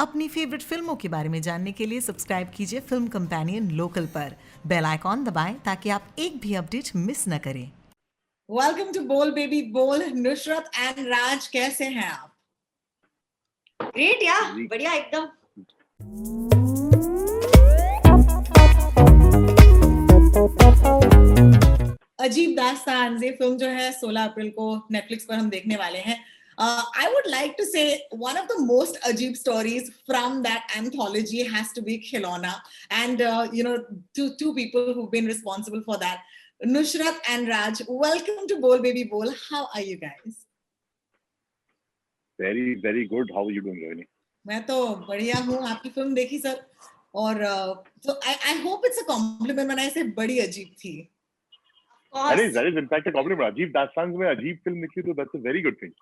अपनी फेवरेट फिल्मों के बारे में जानने के लिए सब्सक्राइब कीजिए फिल्म कंपेनियन लोकल पर। बेल आइकॉन दबाएं ताकि आप एक भी अपडेट मिस न करें। वेलकम टू बोल बेबी बोल। नुसरत एंड राज, कैसे हैं आप? ग्रेट या बढ़िया एकदम। अजीब दास्तान ये फिल्म जो है 16 अप्रैल को नेटफ्लिक्स पर हम देखने वाले हैं। I would like to say one of the most ajib stories from that anthology has to be Khilona, and two people who've been responsible for that, Nusrat and Raj. Welcome to Bol Baby Bol. How are you guys? Very, very good. How are you doing, Rohini? मैं तो बढ़िया हूँ। आपकी film देखी sir, और so I hope it's a compliment when I say बड़ी अजीब थी। That is in fact a compliment. Ajib Dastan's में अजीब फिल्म निकली तो that's a very good thing.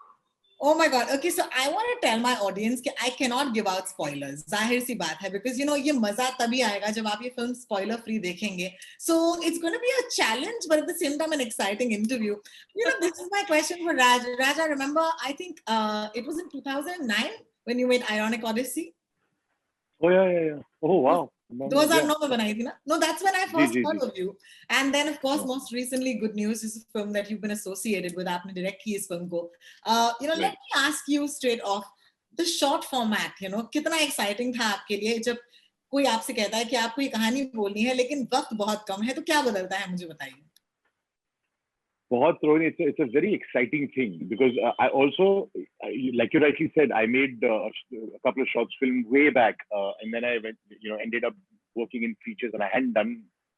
Oh my God. Okay, so I want to tell my audience कि I cannot give out spoilers. जाहिर सी बात है, because ये मजा तभी आएगा जब आप ये फिल्म spoiler free देखेंगे. So it's going to be a challenge, but at the same time an exciting interview. This is my question for Raj. Raj, I remember, I think it was in 2009 when you made Ironic Odyssey. Oh yeah. Oh wow. 2009 में बनाई थी ना? No, that's when I first heard ji. of you. And then of course, most recently, Good News is a film that you've been associated with. आपने direct की इस film को. Let me ask you straight off, the short format, कितना exciting था आपके लिए जब कोई आपसे कहता है कि आपको ये कहानी बोलनी है लेकिन वक्त बहुत कम है, तो क्या बदलता है, मुझे बताइए. बहुत Rohini, it's a very exciting thing because I also, like you rightly said, I made a couple of short films way back, and then I went, ended up working in features, and I hadn't done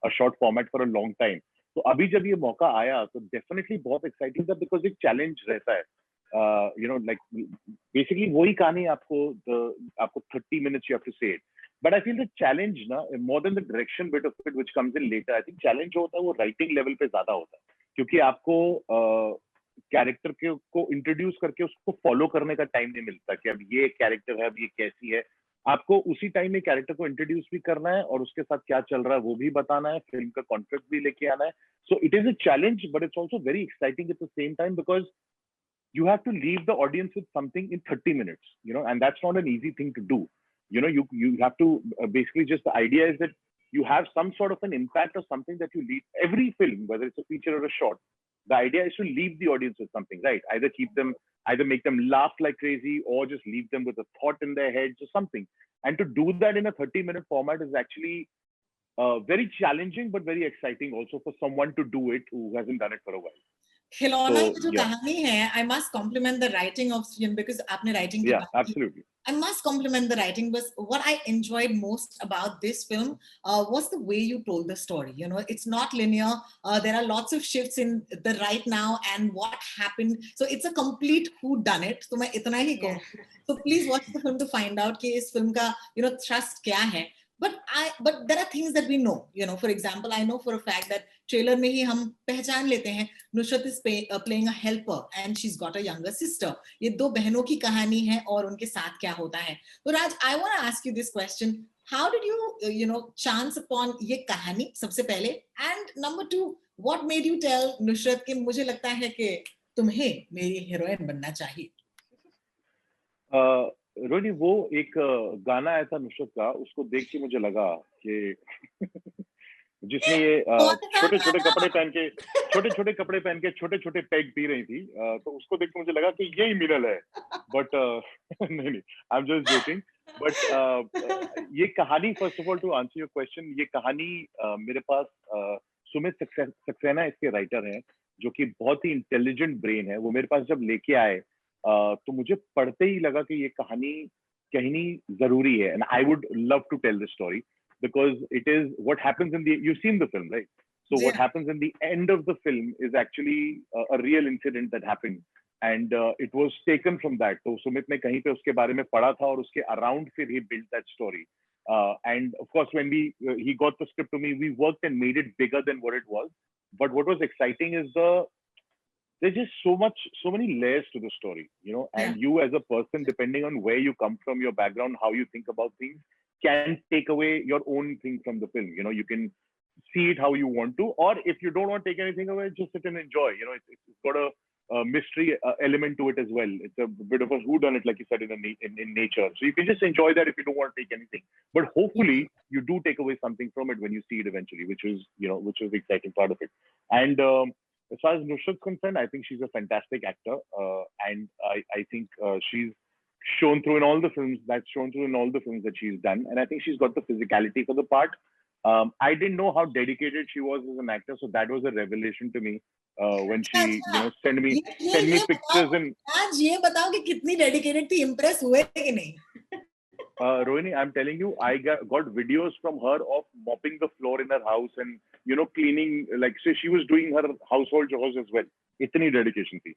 a short format for a long time. तो अभी जब ये मौका आया तो definitely बहुत exciting था because एक challenge रहता है. Like basically वही कहानी आपको 30 minutes you have to say it. But I feel the challenge more than the direction bit of it which comes in later, I think challenge होता है वो writing level पे ज्यादा होता है. क्योंकि आपको कैरेक्टर को इंट्रोड्यूस करके उसको फॉलो करने का टाइम नहीं मिलता कि अब ये कैरेक्टर है, अब ये कैसी है. आपको उसी टाइम में कैरेक्टर को इंट्रोड्यूस भी करना है और उसके साथ क्या चल रहा है वो भी बताना है, फिल्म का कॉन्सेप्ट भी लेके आना है. So it is a challenge but it's also very exciting at the same time because you have to leave the audience with something in 30 minutes, and that's not an easy thing to do. You have to basically, just the idea is that you have some sort of an impact or something that you leave. Every film, whether it's a feature or a short, the idea is to leave the audience with something, right? Either make them laugh like crazy or just leave them with a thought in their heads or something. And to do that in a 30-minute format is actually very challenging but very exciting also for someone to do it who hasn't done it for a while. खिलौना की जो कहानी है, I must compliment the writing of because आपने writing की बात की. Absolutely. I must compliment the writing, but what I enjoyed most about this film was the way you told the story. It's not linear. There are lots of shifts in the right now and what happened. So it's a complete who done it. So मैं इतना ही कहूँ. So please watch the film to find out कि इस film का thrust क्या है. But there are things that we know. For example, I know for a fact that trailer में ही हम पहचान लेते हैं Nusrat is playing a helper and she's got a younger sister. ये दो बहनों की कहानी है और उनके साथ क्या होता है. तो राज, I want to ask you this question. How did you chance upon ये कहानी सबसे पहले, and number two, what made you tell Nusrat कि मुझे लगता है कि तुम्हें मेरी हीरोइन बनना चाहिए? रोनी, वो एक गाना आया था नुसरत का, उसको देख के मुझे लगा कि जिसमें ये छोटे छोटे कपड़े पहन के छोटे छोटे पैग पी रही थी, तो उसको देख के मुझे लगा कि यही मिनल है. बट नहीं, I am just joking. But ये कहानी, first of all to answer your question, ये कहानी मेरे पास सुमित सक्सेना इसके राइटर हैं जो कि बहुत ही इंटेलिजेंट ब्रेन है. वो मेरे पास जब लेके आए तो मुझे पढ़ते ही लगा कि ये कहानी कहनी जरूरी है. And I would love to tell this story because it is what happens you've seen the film, right? So what happens in the end of the film is actually a real incident that happened, and it was taken from that. So Sumit ने कहीं पे उसके बारे में पढ़ा था और उसके around फिर he built that story. And of course when he got the script to me, we worked and made it bigger than what it was. But what was exciting is there's just so many layers to the story, and you as a person, depending on where you come from, your background, how you think about things, can take away your own thing from the film. You can see it how you want to, or if you don't want to take anything away, just sit and enjoy. It's got mystery element to it as well. It's a bit of a whodunit, like you said, in nature. So you can just enjoy that if you don't want to take anything. But hopefully you do take away something from it when you see it eventually, which is the exciting part of it. And as far as Nusrat's concerned, I think she's a fantastic actor, and I think she's shown through in all the films. That's shown through in all the films that she's done, and I think she's got the physicality for the part. I didn't know how dedicated she was as an actor, so that was a revelation to me when she sent me pictures and आज ये बताओ कि कितनी dedicated थी, impress हुए कि नहीं? Rohini, I'm telling you, I got videos from her of mopping the floor in her house and cleaning, like so she was doing her household chores as well. इतनी dedication थी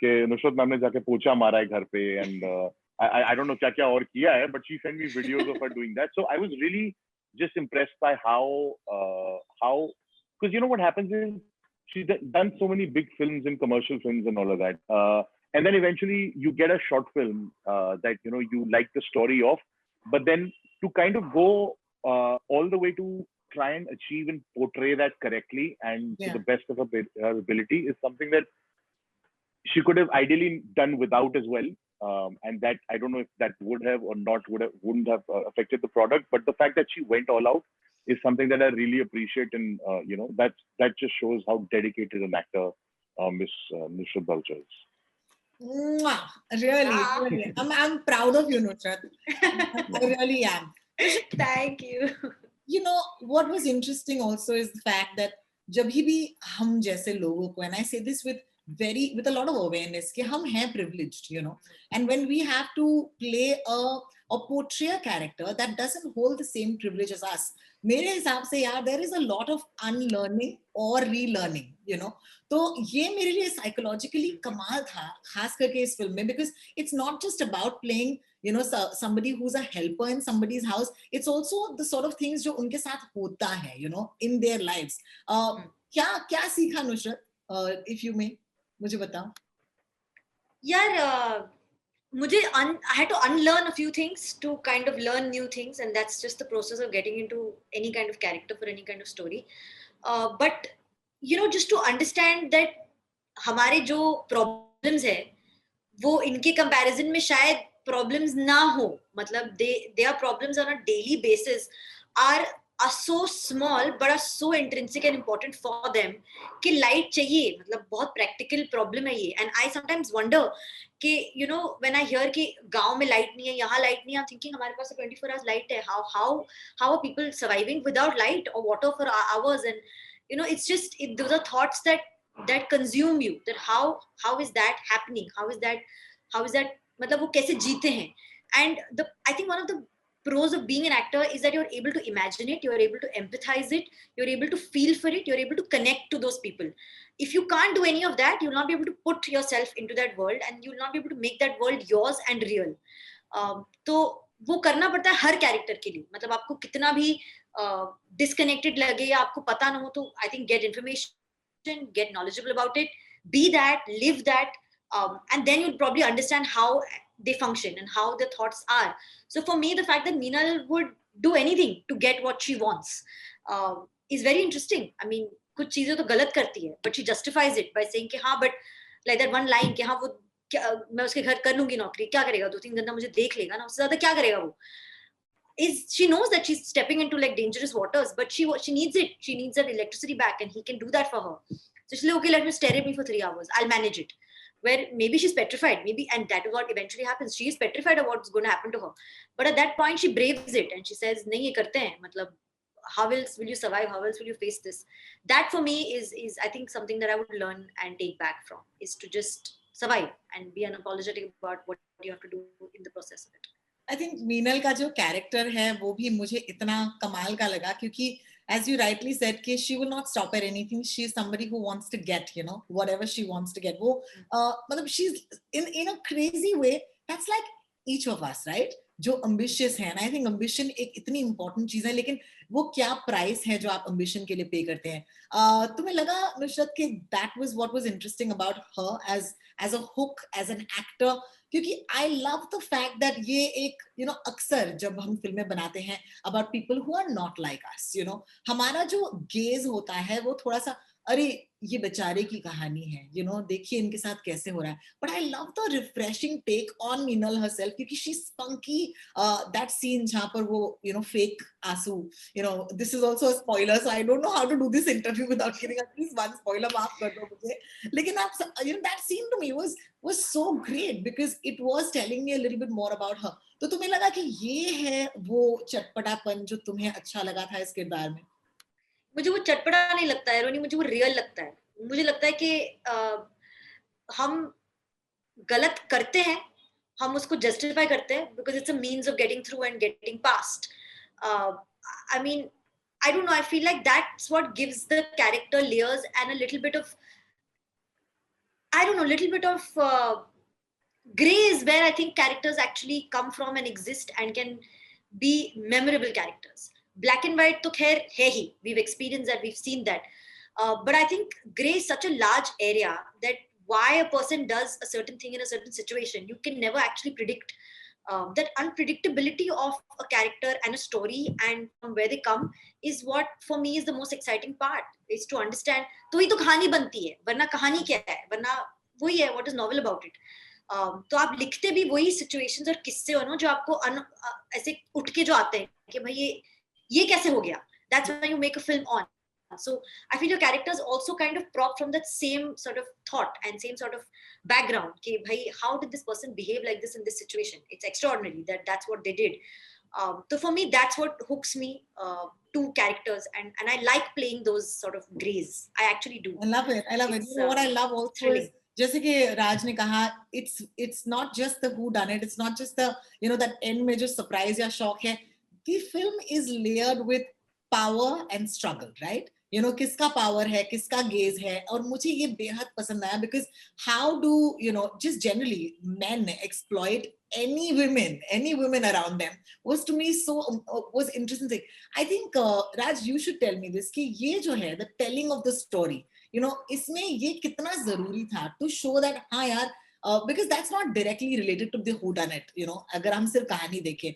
कि Nusrat ma'am ने जाके पोछा मारा है घर पे, and I don't know क्या क्या और किया है, but she sent me videos of her doing that. So I was really just impressed by how because what happens is she's done so many big films and commercial films and all of that, and then eventually you get a short film that you like the story of, but then to kind of go all the way to try and achieve and portray that correctly and to the best of her ability is something that she could have ideally done without as well. And that I don't know if that would have or wouldn't have affected the product, but the fact that she went all out is something that I really appreciate, and that just shows how dedicated an actor Miss Nusrat Balcha is. Mwah. Really. I'm proud of you, Nusrat. I really am. Thank you. What was interesting also is the fact that जब भी हम जैसे लोगों को, and I say this with a lot of awareness, कि हम हैं privileged, and when we have to play or portray a character that doesn't hold the same privilege as us, मेरे हिसाब से यार there is a lot of unlearning or relearning, तो ये मेरे लिए psychologically कमाल था, खास करके इस फिल्म में, because it's not just about playing somebody who's a helper in somebody's house, it's also the sort of things जो उनके साथ होता है, in their lives. क्या सीखा नुसरत, if you may, मुझे बताओ. यार I had to unlearn a few things to kind of learn new things, and that's just the process of getting into any kind of character for any kind of story. But just to understand that हमारे जो problems है वो इनके comparison में शायद problems ना हो, मतलब their problems on a daily basis are so small but are so intrinsic and important for them कि light चाहिए, मतलब बहुत practical problem है ये. And I sometimes wonder कि when I hear कि गांव में light नहीं है, यहाँ light नहीं है, I'm thinking हमारे पास 24 hours light है. How are people surviving without light or water for hours? And it's just those are thoughts that consume you. That how is that happening? How is that मतलब वो कैसे जीते हैं? And I think one of the pros of being an actor is that you're able to imagine it, you're able to empathize it, you're able to feel for it, you're able to connect to those people. If you can't do any of that, you'll not be able to put yourself into that world, and you'll not be able to make that world yours and real. तो वो करना पड़ता है हर character के लिए, मतलब आपको कितना भी disconnected लगे या आपको पता ना हो, तो I think get information, get knowledgeable about it, be that, live that, and then you'll probably understand how they function and how their thoughts are. So for me, the fact that Meenal would do anything to get what she wants is very interesting. I mean, कुछ चीजें तो गलत करती है, but she justifies it by saying कि हाँ, but like that one line कि हाँ वो मैं उसके घर कर लूंगी नौकरी, क्या करेगा, 2-3 घंटा मुझे देख लेगा ना, उससे ज्यादा क्या करेगा वो? She knows that she's stepping into like dangerous waters, but she needs it. She needs that electricity back, and he can do that for her. So she's like, okay, let me stare at me for 3 hours. I'll manage it. Where maybe she's petrified, and that is what eventually happens. She is petrified of what's going to happen to her. But at that point, she braves it and she says, "नहीं ये करते हैं." मतलब, how else will you survive? How else will you face this? That for me is I think something that I would learn and take back from, is to just survive and be unapologetic about what you have to do in the process of it. I think Meenal का जो character है वो भी मुझे इतना कमाल का लगा, क्योंकि as you rightly said, कि she will not stop at anything. She is somebody who wants to get, whatever she wants to get. वो मतलब she's in a crazy way. That's like each of us, right? जो ambitious है, and I think ambition एक इतनी important चीज है, लेकिन वो क्या price है जो आप ambition के लिए pay करते हैं? तुम्हें लगा नुसरत कि that was what was interesting about her as a hook, as an actor? क्योंकि I love the fact that ये एक अक्सर जब हम फिल्में बनाते हैं about people who are not like us, हमारा जो gaze होता है वो थोड़ा सा अरे ये बेचारे की कहानी है, देखिए इनके साथ कैसे हो रहा है. But I love the refreshing take on Meenal herself, क्योंकि शी स्पंकी दैट सीन जहां पर वो फेक आंसू, this is also a spoiler, so I don't know how to do this interview without giving at least one spoiler, माफ कर दो मुझे. लेकिन आप that scene to me was so great because it was telling me a little bit more about her. तो तुम्हें लगा कि ये है वो चटपटापन जो तुम्हें अच्छा लगा था इस किरदार में? मुझे वो चटपटा नहीं लगता है रोनी, मुझे वो रियल लगता है. मुझे लगता है कि हम गलत करते हैं, हम उसको जस्टिफाई करते हैं because it's a means of getting through and getting past. I mean, I don't know, I feel like that's what gives the character layers and a little bit of, I don't know, little bit of gray is where I think characters actually come from and exist and can be memorable characters. Black and white to khair hai hi, we've experienced that, we've seen that. But I think gray is such a large area that why a person does a certain thing in a certain situation, you can never actually predict. That unpredictability of a character and a story and from where they come is what for me is the most exciting part, is to understand. तो ही तो कहानी बनती है, वरना कहानी क्या है, वरना वही है, what is novel about it. तो आप लिखते भी वही सिचुएशंस और किस्से हो ना जो आपको ऐसे उठ के जो आते हैं कि भाई ये कैसे हो गया. That's when you make a film on. So I feel your characters also kind of prop from that same sort of thought and same sort of background. कि भाई how did this person behave like this in this situation? It's extraordinary that that's what they did. So for me, that's what hooks me to characters, and I like playing those sort of grays. I actually do. I love it. You know what I love also thrilling. is, जैसे कि राज ने कहा, it's not just the who done it, it's not just the that end में जो surprise या shock है. The film is layered with power and struggle, right? किसका power है, किसका gaze है, और मुझे ये बेहद पसंद आया because how do just generally men exploit any women around them was to me so was interesting. I think Raj, you should tell me this कि ये जो है the telling of the story, इसमें ये कितना जरूरी था to show that हाँ यार, because that's not directly related to the whodunit, अगर हम सिर्फ कहानी देखें.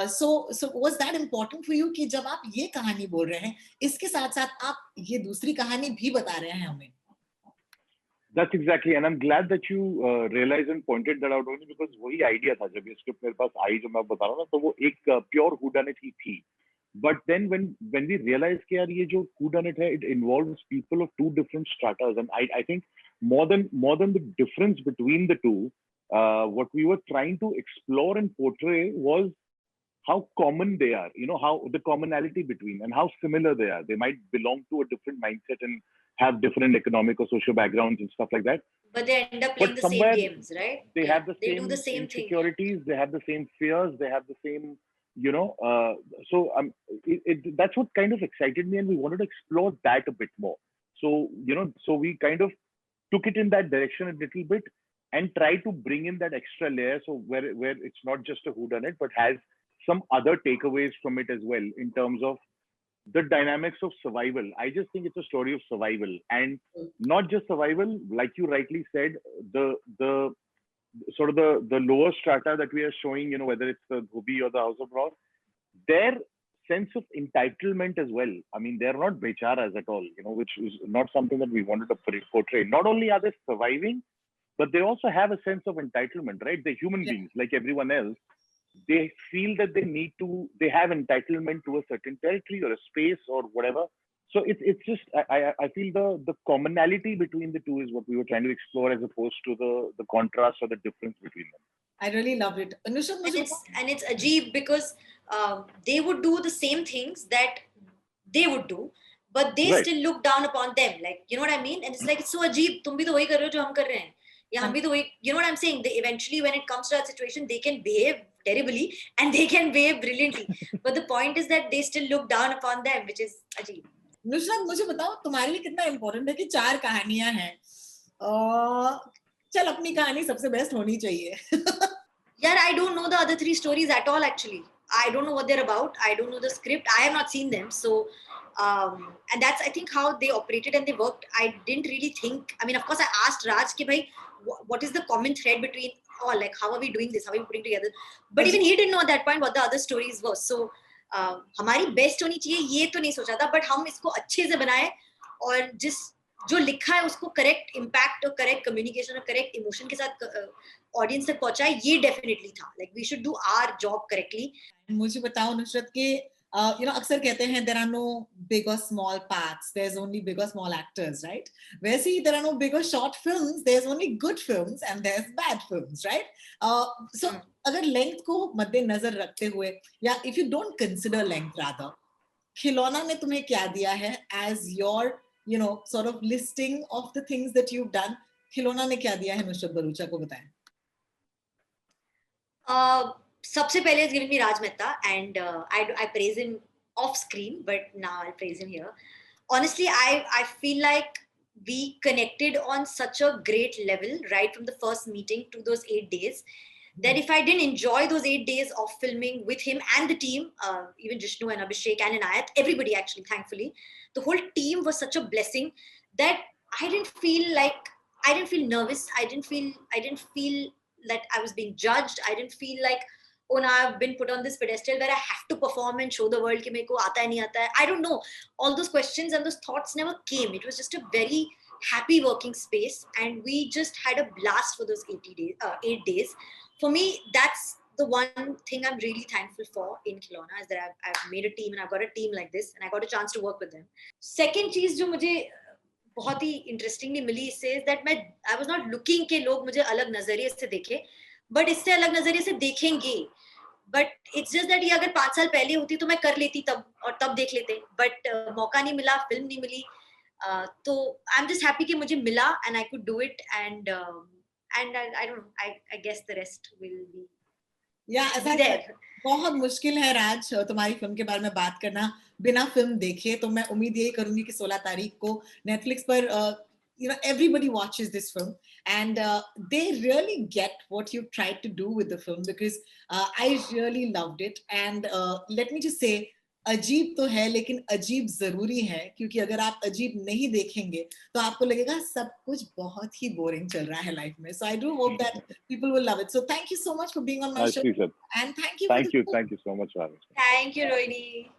So was that important for you कि जब आप ये कहानी बोल रहे हैं, इसके साथ साथ आप ये दूसरी कहानी भी बता रहे हैं हमें? That's exactly, and I'm glad that you realized and pointed that out only because वही idea था जब ये script मेरे पास आई, जो मैं बता रहा हूँ ना, तो वो एक pure whodunit ही थी. But then when we realized कि यार ये जो whodunit है, it involves people of two different stratas, and I think more than the difference between the two, what we were trying to explore and portray was how common they are, how the commonality between and how similar they are. They might belong to a different mindset and have different economic or social backgrounds and stuff like that. But they end up playing the same games, right? They have the they same do the same insecurities, they have the same fears, they have the same, so that's what kind of excited me, and we wanted to explore that a bit more. So, so we kind of took it in that direction a little bit and try to bring in that extra layer, so where it's not just a whodunit, but has some other takeaways from it as well in terms of the dynamics of survival. I just think it's a story of survival, and not just survival, like you rightly said, the sort of the lower strata that we are showing, whether it's the Dhubi or the House of Raw, their sense of entitlement as well. I mean, they're not becharas at all, which is not something that we wanted to portray. Not only are they surviving, but they also have a sense of entitlement, right? They're human beings like everyone else. They feel that they have entitlement to a certain territory or a space or whatever. So it's just, I feel the commonality between the two is what we were trying to explore, as opposed to the contrast or the difference between them. I really loved it. and it's ajeeb because they would do the same things that they would do, but they still look down upon them, like, you know what I mean? And it's like, it's so ajeeb, tum bhi to wahi kar rahe ho jo hum kar rahe hain, ya hum bhi to wahi, you know what I'm saying? They eventually, when it comes to that situation, they can behave terribly and they can behave brilliantly, but the point is that they still look down upon them, which is ajeeb. Nusrat, मुझे बताओ तुम्हारे लिए कितना important है कि 4 कहानियां हैं? चल, अपनी कहानी सबसे बेस्ट होनी चाहिए. Yeah, I don't know the other 3 stories at all, actually. I don't know what they're about. I don't know the script. I have not seen them. So, and that's, I think, how they operated and they worked. I didn't really think, I mean, of course, I asked Raj, ki bhai, what is the common thread between all? Like, how are we doing this? How are we putting together? But even he didn't know at that point what the other stories were. So, हमारी best होनी चाहिए ये तो नहीं सोचा था, but हम इसको अच्छे से बनाए और जिस जो लिखा है उसको करेक्ट इम्पैक्ट और करेक्ट कम्युनिकेशन और करेक्ट इमोशन के साथ ऑडियंस तक पहुंचाए, ये डेफिनेटली था. Like we should do our job correctly. मुझे बताओ नुसरत के अक्सर कहते हैं there are no big or small paths, there's only big or small actors, right? वैसे ही there are no big or short films, there's only good films and there's bad films, right? So अगर length को मद्देनजर रखते हुए, या if you don't consider length rather, खिलौना ने तुम्हें क्या दिया है as your sort of listing of the things that you've done? खिलौना ने क्या दिया है नुसरत भरूचा को, बताएं. सबसे पहले is giving me Raj Mehta, and I praise him off screen, but now I'll praise him here. Honestly, I feel like we connected on such a great level right from the first meeting to those 8 days, that if I didn't enjoy those 8 days of filming with him and the team, even Jishnu and Abhishek and Inayat, everybody actually, thankfully, the whole team was such a blessing that I didn't feel nervous. I didn't feel that I was being judged. I didn't feel like, oh, now I've been put on this pedestal where I have to perform and show the world कि मेरे को आता है नहीं आता है. I don't know. All those questions and those thoughts never came. It was just a very happy working space, and we just had a blast for those 8 days. For me, that's the one thing I'm really thankful for in Khilona, is that I've made a team and I've got a team like this and I got a chance to work with them. Second चीज जो मुझे बहुत ही interestingly मिली इससे, is that I was not looking के लोग मुझे अलग नजरिए से देखे, but इससे अलग नजरिए से देखेंगे. But it's just that ये अगर 5 साल पहले होती तो मैं कर लेती तब देख लेते, but मौका नहीं मिला, फिल्म नहीं मिली. तो I'm just happy कि मुझे मिला and I could do it, and I don't know, I guess the rest will be there. बहुत मुश्किल है राज तुम्हारी फिल्म के बारे में बात करना बिना फिल्म देखे. तो मैं उम्मीद यही करूंगी कि 16 तारीख को नेटफ्लिक्स पर everybody watches this film and they really get what you tried to do with the film, because I really loved it. And let me just say, अजीब तो है लेकिन अजीब जरूरी है, क्योंकि अगर आप अजीब नहीं देखेंगे तो आपको लगेगा सब कुछ बहुत ही बोरिंग चल रहा है लाइफ में. So I do hope that people will love it. So thank you so much for being on my show. And thank you so much, Ravi. Thank you, Rohini.